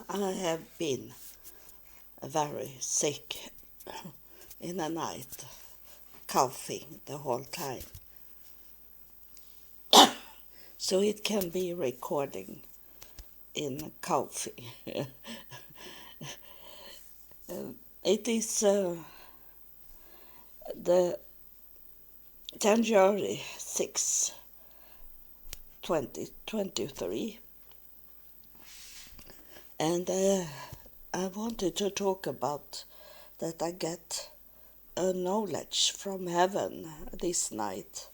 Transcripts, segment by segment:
I have been very sick in the night, coughing the whole time. So it can be recording in coughing. It is the January 6, 2023, and I wanted to talk about that I get a knowledge from heaven this night.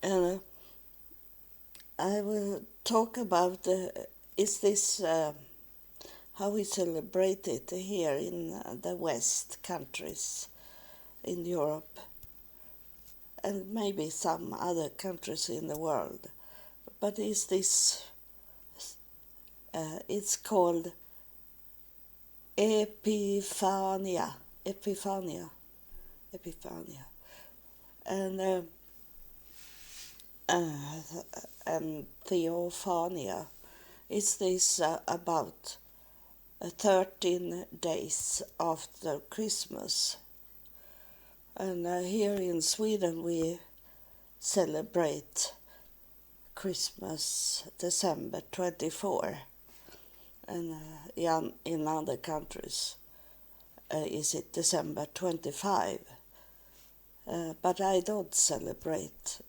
And I will talk about is this how we celebrate it here in the West countries in Europe and maybe some other countries in the world. But is this, it's called Epiphania. And Theophania. Is this about 13 days after Christmas? And here in Sweden we celebrate Christmas December 24, and in other countries is it December 25. But I don't celebrate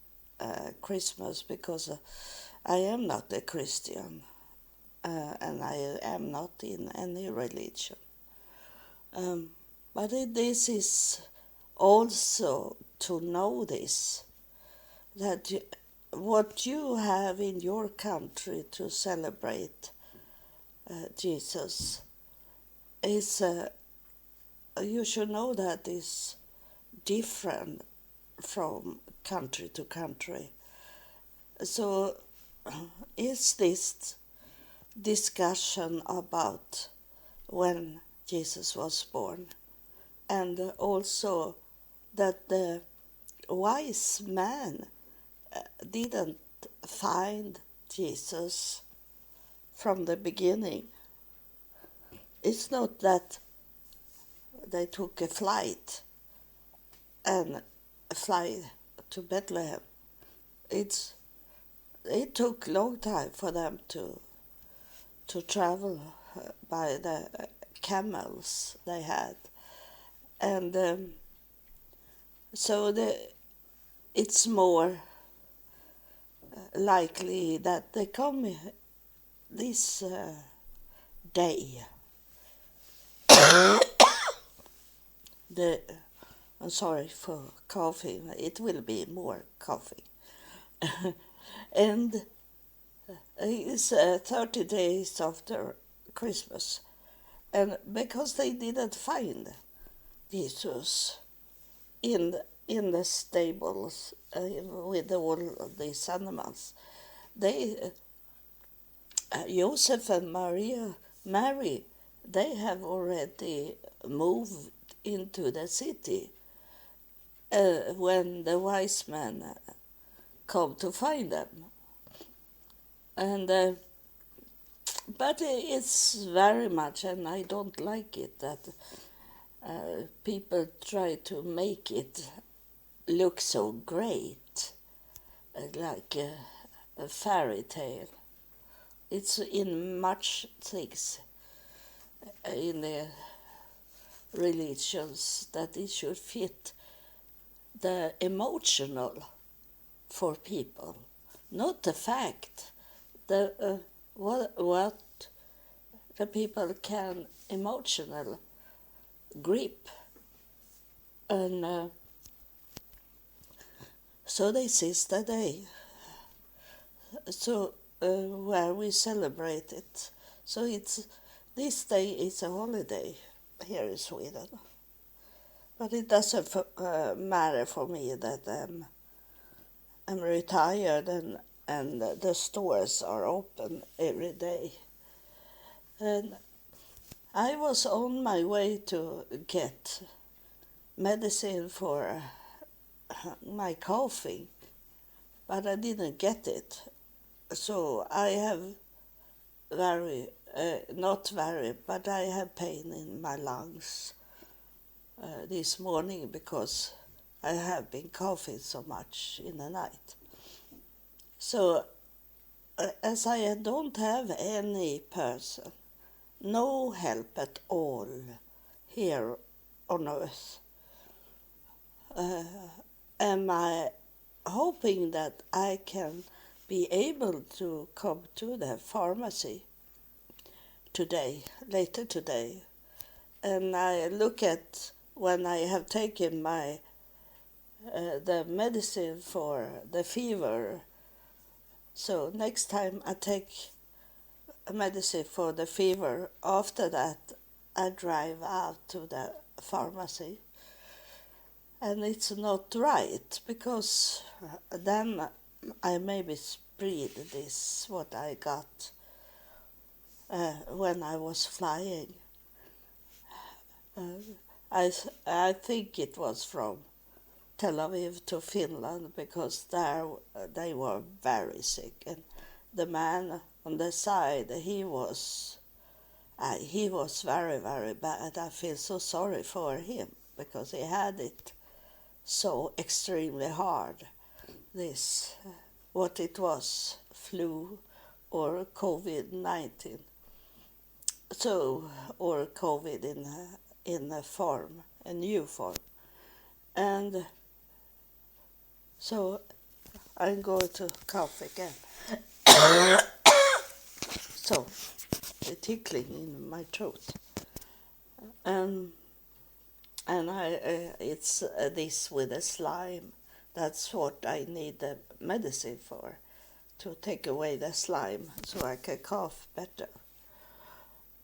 Christmas because I am not a Christian and I am not in any religion. But this is also to know this, that what you have in your country to celebrate Jesus is, you should know that is different from country to country. So is this discussion about when Jesus was born, and also that the wise man didn't find Jesus from the beginning. It's not that they took a flight and fly to Bethlehem. It took a long time for them to travel by the camels they had, and so it's more likely that they come this day. I'm sorry for coughing. It will be more coughing. And it's 30 days after Christmas. And because they didn't find Jesus in the stables with all of these animals, they, Joseph and Mary, they have already moved into the city when the wise men come to find them. And but it's very much, and I don't like it, that people try to make it look so great, like a fairy tale. It's in much things in the religions that it should fit the emotional for people, not the fact, the what the people can emotional grip. And so this is the day, so where we celebrate it. So this day is a holiday here in Sweden, but it doesn't matter for me that I'm retired and the stores are open every day. And I was on my way to get medicine for my coughing, but I didn't get it. So I have very, not very, but I have pain in my lungs this morning because I have been coughing so much in the night. So, as I don't have any person, no help at all here on earth, am I hoping that I can be able to come to the pharmacy later today, and I look at when I have taken my the medicine for the fever. So next time I take a medicine for the fever, after that I drive out to the pharmacy. And it's not right, because then I maybe spread this, what I got when I was flying. I think it was from Tel Aviv to Finland, because there they were very sick, and the man on the side, he was very, very bad. I feel so sorry for him because he had it so extremely hard. This, what it was, flu or COVID-19. So, or COVID in a form, a new form. And so I'm going to cough again. So, the tickling in my throat. And it's this with the slime. That's what I need the medicine for, to take away the slime so I can cough better.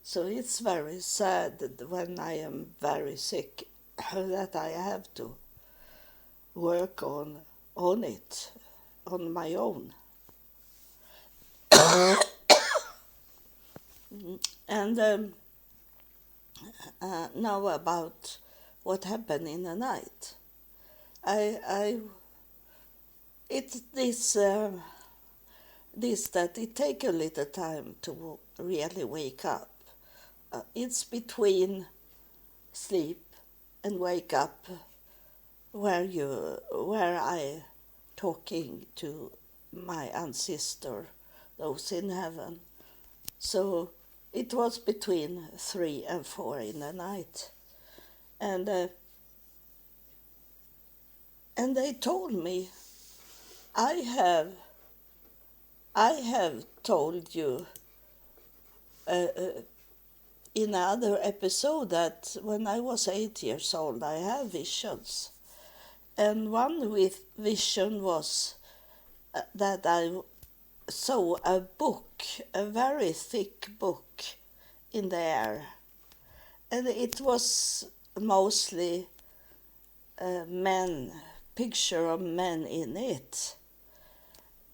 So it's very sad when I am very sick that I have to work on it on my own. And now about what happened in the night. It's this that it take a little time to really wake up. It's between sleep and wake up where I talking to my ancestor, those in heaven. So it was between 3 and 4 in the night, and they told me, I have told you in another episode that when I was 8 years old I have visions, and one vision was that I saw a book, a very thick book in the air, and it was mostly picture of men in it,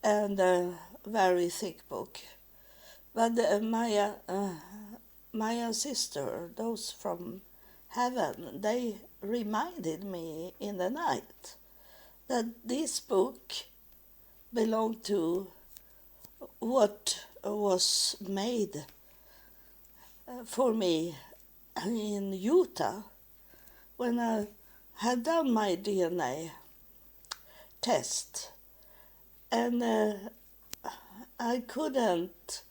and a very thick book. But my sister, those from heaven, they reminded me in the night that this book belonged to what was made for me in Utah when I had done my DNA test, and I couldn't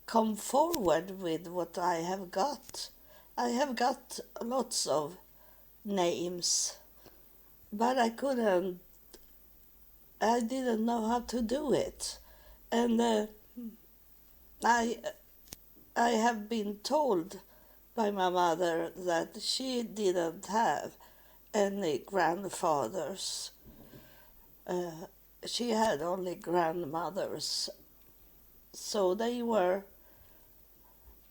come forward with what I have got. I have got lots of names, but I didn't know how to do it. And I have been told by my mother that she didn't have any grandfathers. She had only grandmothers, so they were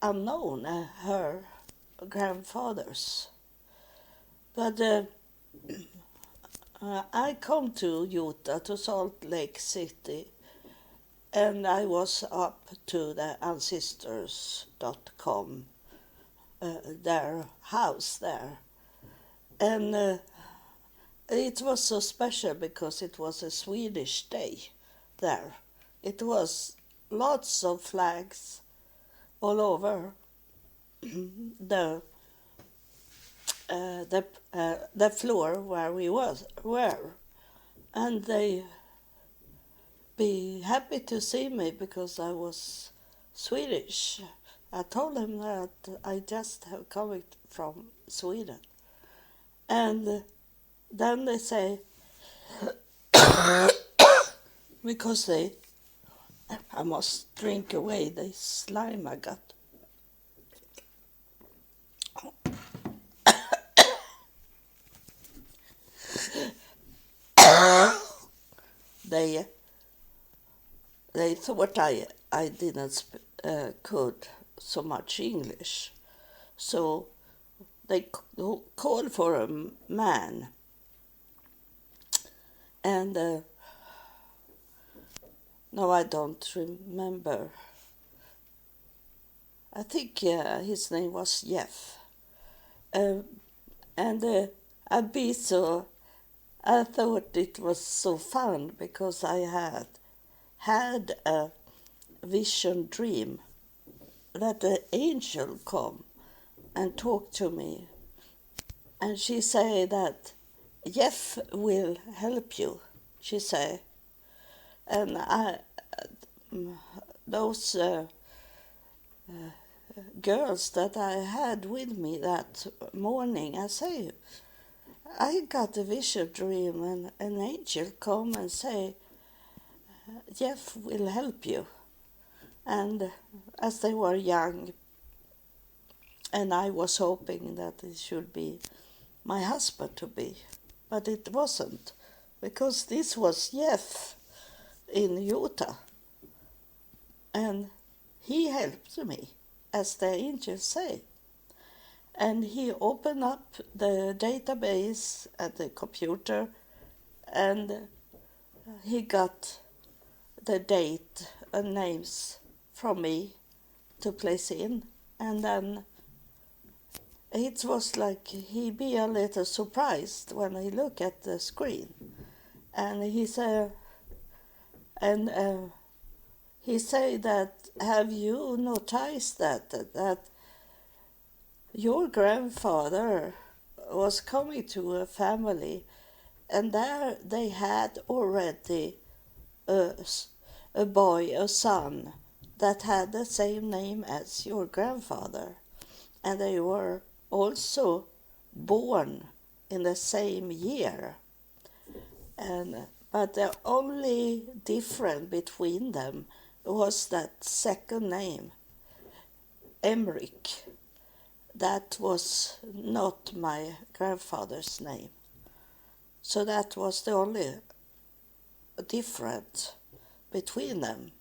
unknown, her grandfathers. But I come to Utah, to Salt Lake City, and I was up to the ancestors.com, their house there. And it was so special because it was a Swedish day there. It was lots of flags, all over the the floor where we were, and they be happy to see me because I was Swedish. I told them that I just have come from Sweden, and then they say because I must drink away the slime I got. They they thought I didn't could so much English, so they called for a man, and no, I don't remember. I think his name was Jeff, uh, and I thought it was so fun because I had a vision dream that an angel come and talk to me, and she say that Jeff will help you. She say, and those girls that I had with me that morning, I say, I got a vision dream, and an angel come and say, Jeff will help you. And as they were young, and I was hoping that it should be my husband to be, but it wasn't, because this was Jeff in Utah, and he helped me, as the angels say. And he opened up the database at the computer, and he got the date and names from me to place in, and then it was like he be a little surprised when he look at the screen, and he said, and he say that, have you noticed that your grandfather was coming to a family, and there they had already a boy, a son, that had the same name as your grandfather, and they were also born in the same year. But the only difference between them was that second name, Emmerich. That was not my grandfather's name. So that was the only difference between them.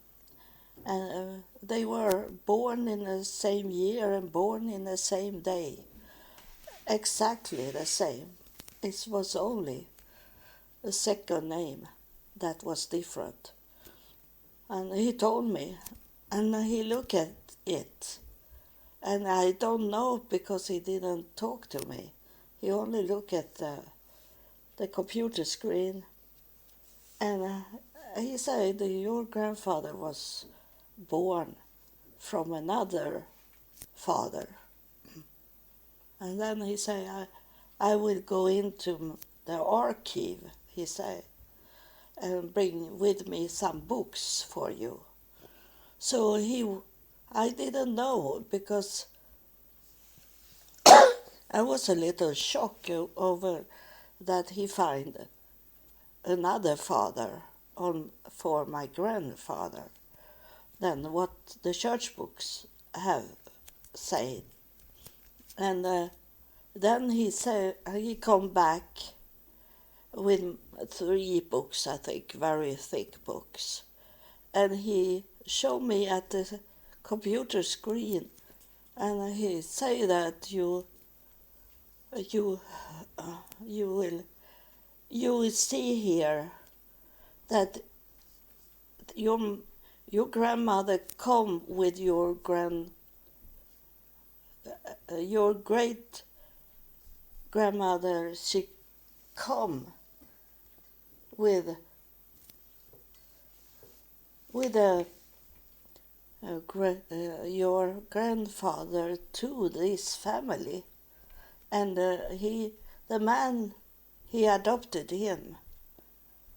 And they were born in the same year and born in the same day. Exactly the same. It was only the second name that was different. And he told me, and he looked at it. And I don't know because he didn't talk to me. He only looked at the computer screen, and he said your grandfather was born from another father. And then he said, I will go into the archive, he said, and bring with me some books for you. So I didn't know, because I was a little shocked over that he find another father for my grandfather than what the church books have said. And then he come back with 3 books, I think, very thick books, and he showed me at the computer screen, and he say that you will see here that your grandmother come with your great grandmother. She come with a your grandfather to this family, and the man, he adopted him.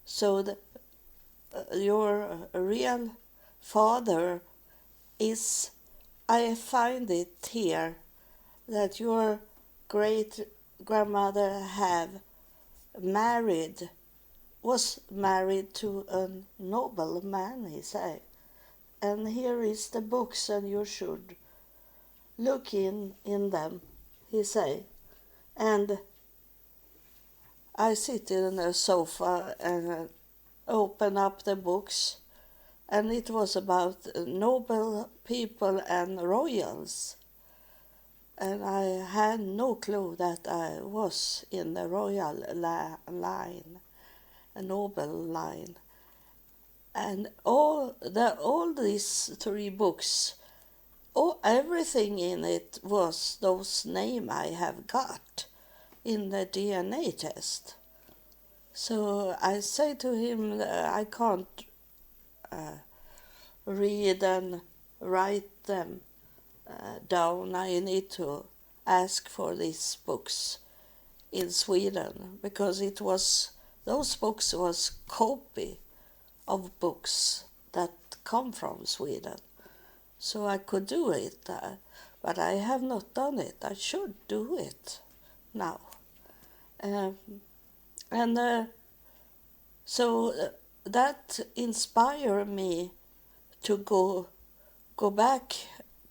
So your real father is, I find it here, that your great grandmother was married to a noble man, he said. And here is the books, and you should look in them, he say. And I sit in a sofa and open up the books, and it was about noble people and royals. And I had no clue that I was in the royal line, a noble line. And all these three books, everything in it was those names I have got in the DNA test. So I say to him, I can't read and write them down. I need to ask for these books in Sweden, because those books was copy of books that come from Sweden. So I could do it, but I have not done it. I should do it now. So that inspired me to go back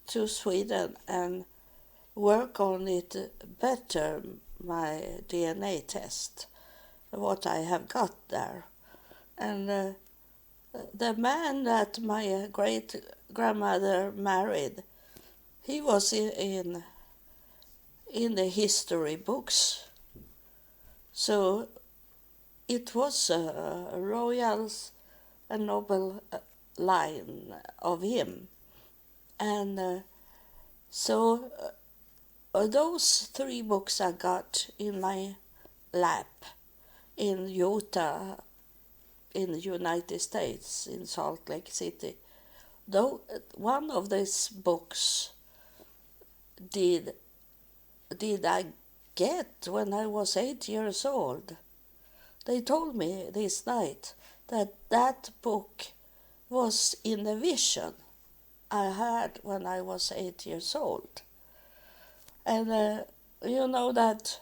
to Sweden and work on it better, my DNA test, what I have got there. And the man that my great grandmother married, he was in the history books. So it was a royal and noble line of him. And so those three books I got in my lap in Utah, in the United States, in Salt Lake City. Though one of these books did I get when I was 8 years old. They told me this night that book was in the vision I had when I was 8 years old. And you know that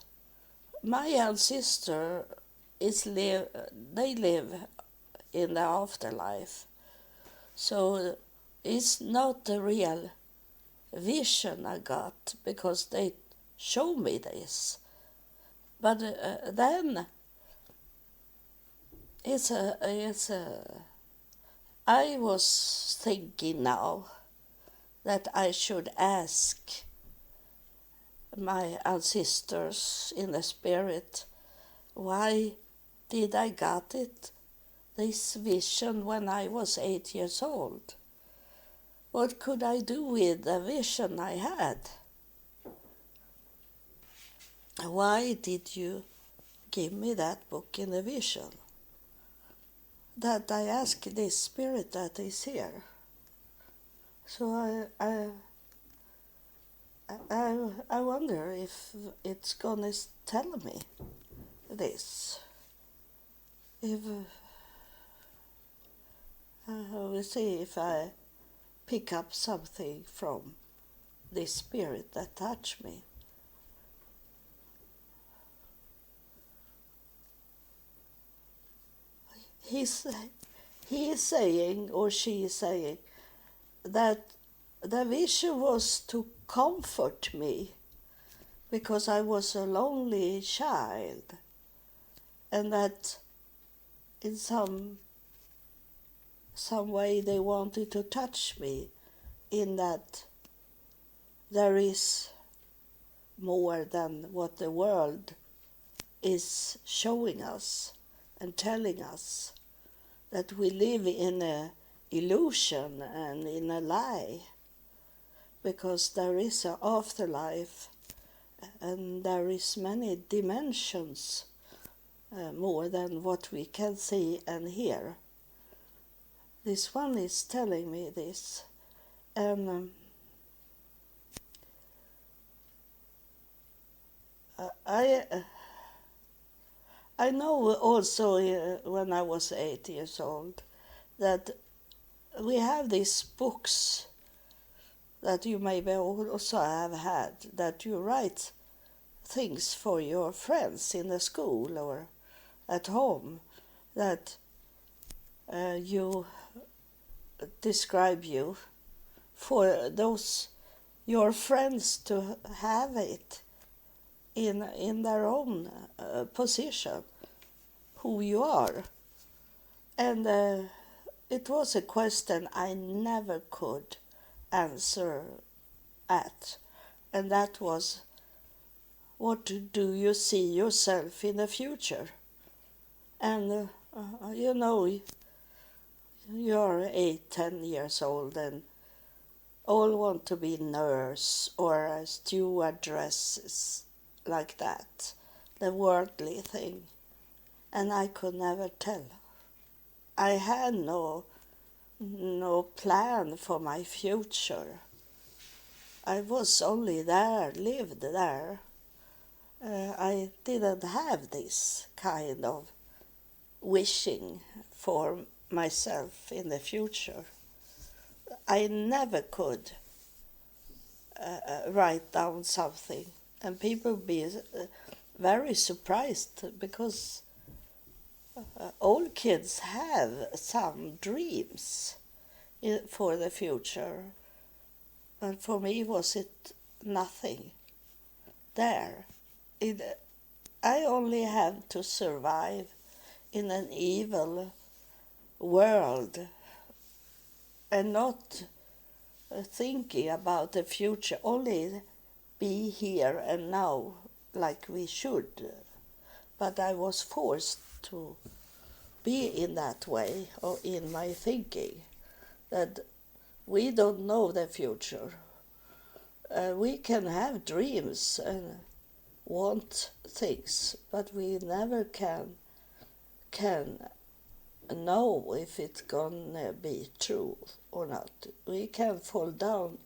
my ancestor they live in the afterlife. So it's not the real vision I got, because they show me this. But then I was thinking now that I should ask my ancestors in the spirit, why did I got this vision when I was 8 years old? What could I do with the vision I had? Why did you give me that book in the vision? That I ask this spirit that is here. So I wonder if it's gonna tell me this. If we'll see if I pick up something from this spirit that touched me. He is saying, or she is saying, that the vision was to comfort me, because I was a lonely child, and that in some way they wanted to touch me, in that there is more than what the world is showing us and telling us, that we live in an illusion and in a lie, because there is an afterlife and there is many dimensions, more than what we can see and hear. This one is telling me this, And I know also when I was 8 years old that we have these books that you maybe also have had, that you write things for your friends in the school or at home, that you describe you for those your friends to have it in their own position, who you are. And it was a question I never could answer at, and that was, what do you see yourself in the future? And you know, you're 8, 10 years old, and all want to be nurse or a stewardesses, like that, the worldly thing. And I could never tell. I had no plan for my future. I was only there, lived there. I didn't have this kind of wishing for myself in the future. I never could write down something, and people be very surprised, because all kids have some dreams for the future, but for me was it nothing there. I only have to survive in an evil world and not thinking about the future, only be here and now like we should. But I was forced to be in that way, or in my thinking, that we don't know the future. We can have dreams and want things, but we never can know if it's gonna be true or not. We can fall down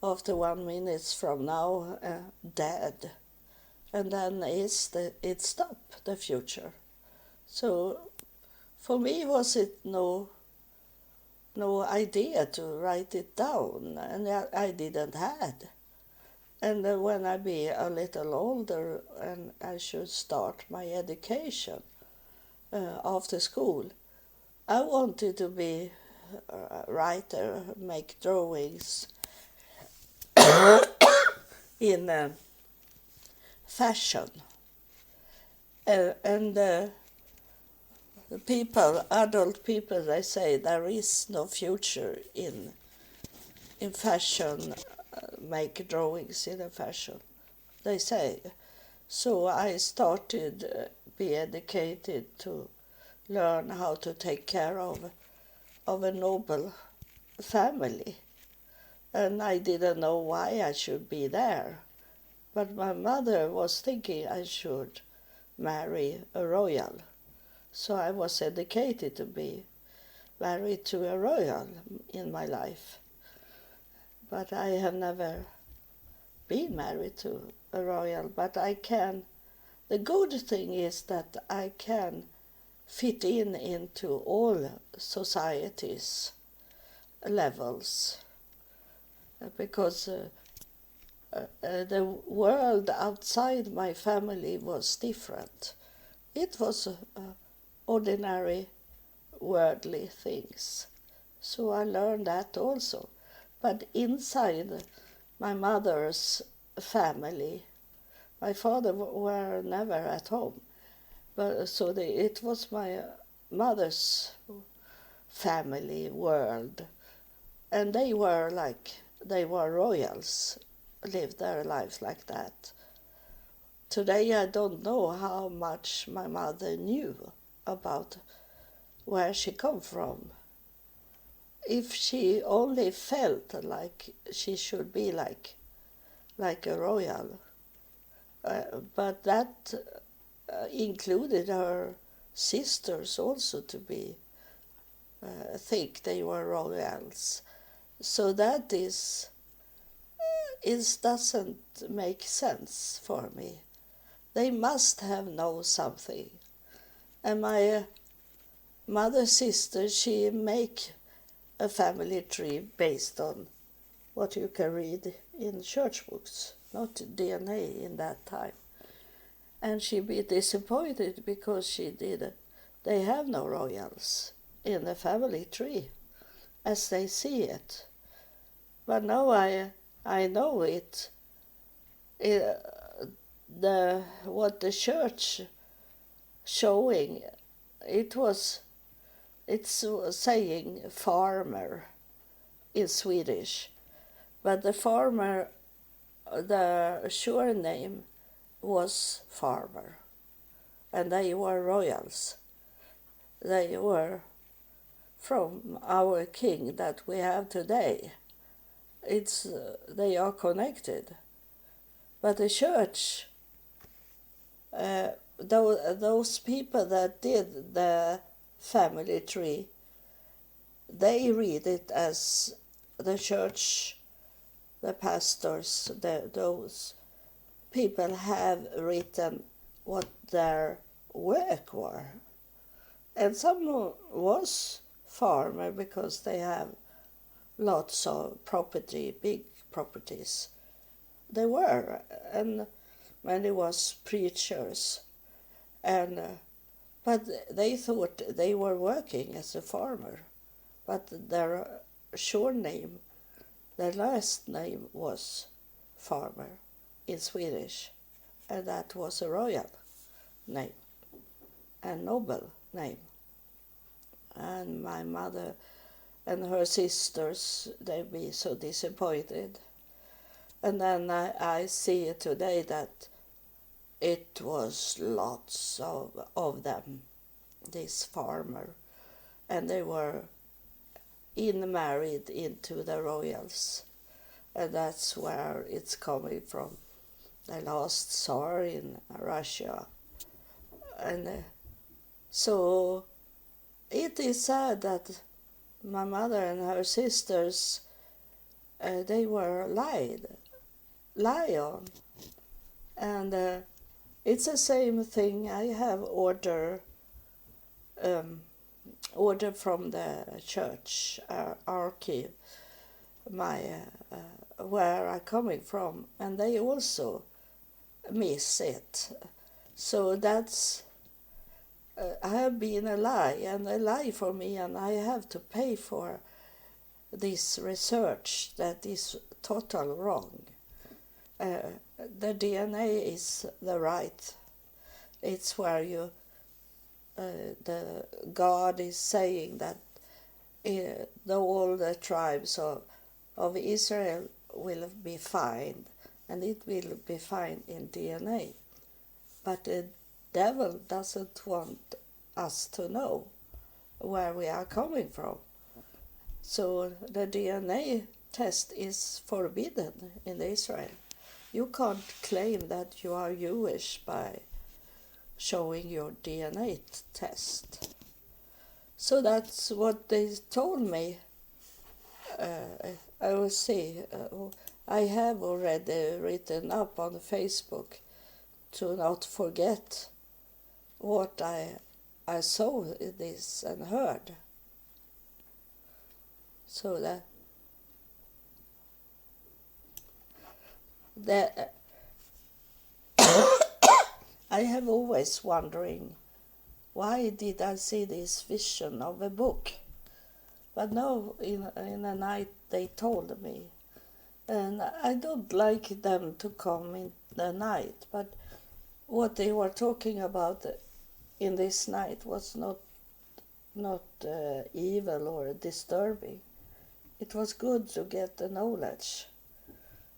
after 1 minute from now, dead, and then it stop the future. So for me was it no idea to write it down, and I didn't had. And when I be a little older and I should start my education after school, I wanted to be a writer, make drawings in fashion. And adult people, they say there is no future in fashion, make drawings in a fashion, they say. So I started be educated to learn how to take care of a noble family. And I didn't know why I should be there. But my mother was thinking I should marry a royal. So I was educated to be married to a royal in my life. But I have never been married to a royal. But the good thing is that I can fit into all societies levels, because the world outside my family was different. It was ordinary worldly things. So I learned that also. But inside my mother's family, my father were never at home. But so it was my mother's family world, and they were royals, lived their lives like that. Today I don't know how much my mother knew about where she come from. If she only felt like she should be like a royal, but that included her sisters also to be think they were royals. So that is doesn't make sense for me. They must have known something. And my mother's sister, she make a family tree based on what you can read in church books, not DNA in that time. And she be disappointed because they have no royals in the family tree as they see it. But now I know it, what the church showing, it's saying farmer in Swedish, but the farmer, the sure name was farmer, and they were royals. They were from our king that we have today. They are connected, but the church, those people that did the family tree, they read it as the church, the pastors, those people have written what their work were. And some was farmer because they have lots of property, big properties. They were, and many was preachers, and but they thought they were working as a farmer, but their sure name, their last name was farmer in Swedish, and that was a royal name, a noble name. And my mother and her sisters, they be so disappointed. And then I see today that it was lots of them, this farmer, and they were married into the royals, and that's where it's coming from, the last Tsar in Russia. And so it is sad that my mother and her sisters, they were lied on, and it's the same thing. I have order from the church archive, my where I'm coming from, and they also miss it. So that's I have been a lie for me, and I have to pay for this research that is total wrong. The DNA is the right. It's where the God is saying that all the tribes of Israel will be fine, and it will be fine in DNA. But the devil doesn't want us to know where we are coming from. So the DNA test is forbidden in Israel. You can't claim that you are Jewish by showing your DNA test. So that's what they told me. I will see. I have already written up on Facebook to not forget what I saw in this and heard. So that I have always wondering, why did I see this vision of a book? But now in the night they told me, and I don't like them to come in the night, but what they were talking about in this night was not evil or disturbing. It was good to get the knowledge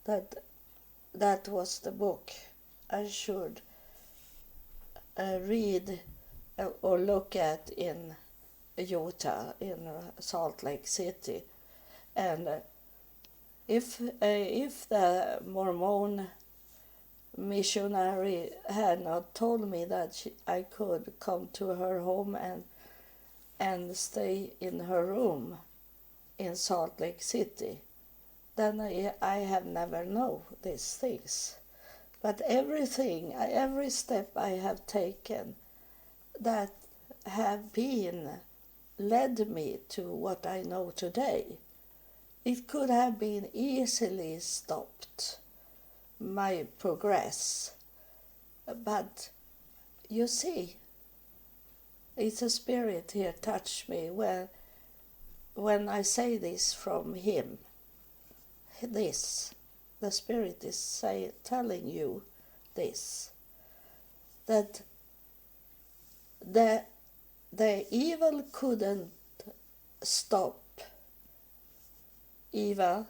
that was the book I should read or look at in Utah, in Salt Lake City. And if the Mormon missionary had not told me that I could come to her home and stay in her room in Salt Lake City, then I have never known these things. But every step I have taken that have been led me to what I know today, it could have been easily stopped, my progress. But you see, it's a spirit here touched me when I say this from him. The spirit is telling you this, that the evil couldn't stop Eva,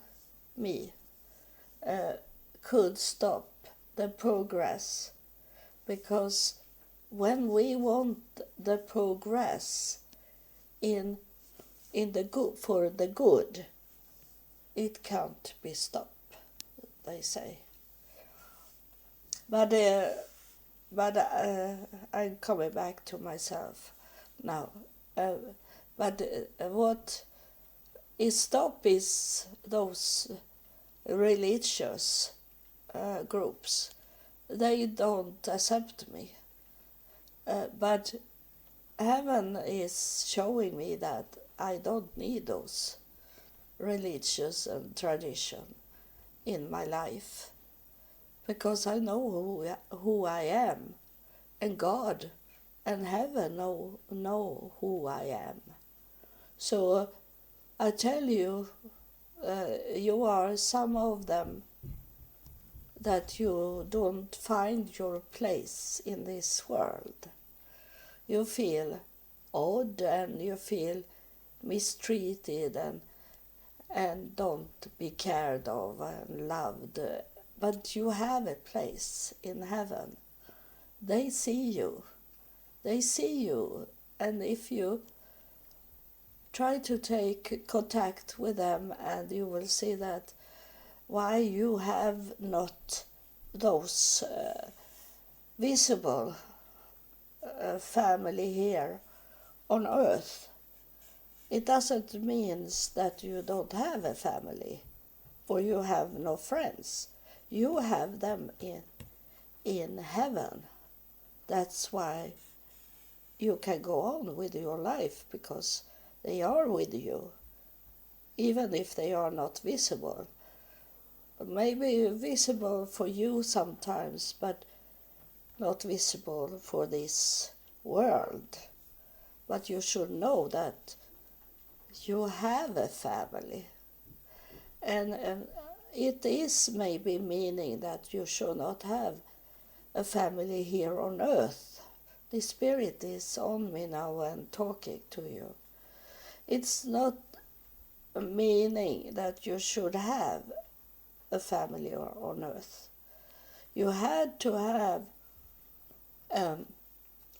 me, could stop the progress, because when we want the progress in the good, for the good, it can't be stopped, they say. But I'm coming back to myself now. What is stop is those religious groups. They don't accept me. But heaven is showing me that I don't need those religious and tradition in my life, because I know who I am, and God and heaven know who I am. So I tell you, you are some of them that you don't find your place in this world. You feel odd and you feel mistreated and don't be cared of and loved, but you have a place in heaven. They see you, and if you try to take contact with them, and you will see that why you have not those visible family here on earth. It doesn't mean that you don't have a family or you have no friends. You have them in heaven. That's why you can go on with your life, because they are with you, even if they are not visible. Maybe visible for you sometimes, but not visible for this world. But you should know that you have a family. And it is maybe meaning that you should not have a family here on earth. The Spirit is on me now and talking to you. It's not meaning that you should have a family on earth. You had to have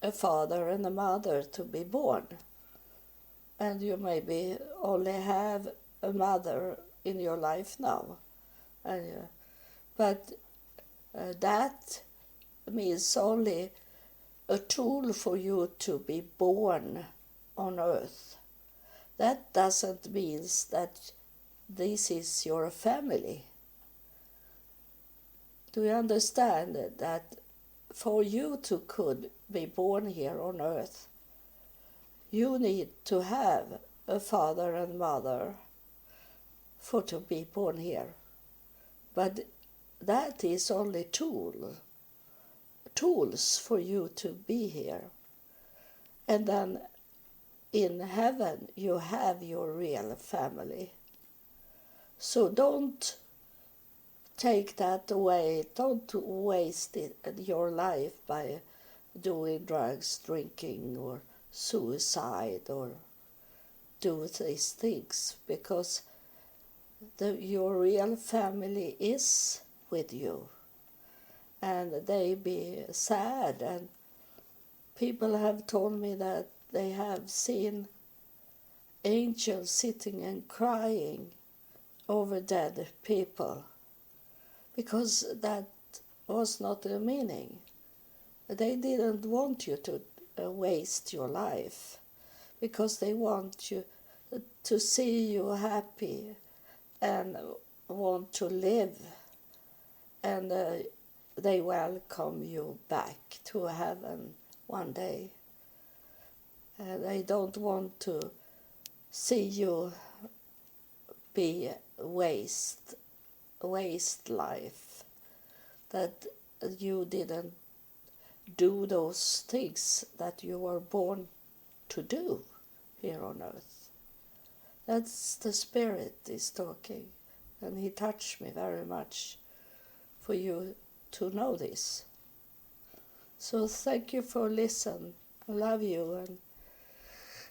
a father and a mother to be born. And you maybe only have a mother in your life now. But that means only a tool for you to be born on earth. That doesn't mean that this is your family. Do you understand that for you to could be born here on earth, you need to have a father and mother for to be born here. But that is only tools for you to be here. And then in heaven you have your real family. So don't take that away. Don't waste your life by doing drugs, drinking, or suicide, or do these things, because your real family is with you, and they be sad. And people have told me that they have seen angels sitting and crying over dead people, because that was not the meaning. They didn't want you to waste your life, because they want to see you happy and want to live, and they welcome you back to heaven one day. They don't want to see you be waste life, that you didn't do those things that you were born to do here on earth. That's the Spirit is talking, and He touched me very much for you to know this. So thank you for listening. I love you,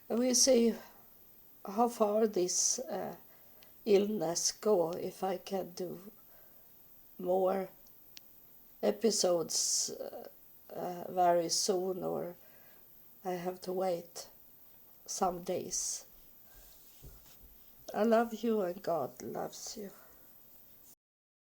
and we see how far this illness go, if I can do more episodes very soon, or I have to wait some days. I love you and God loves you.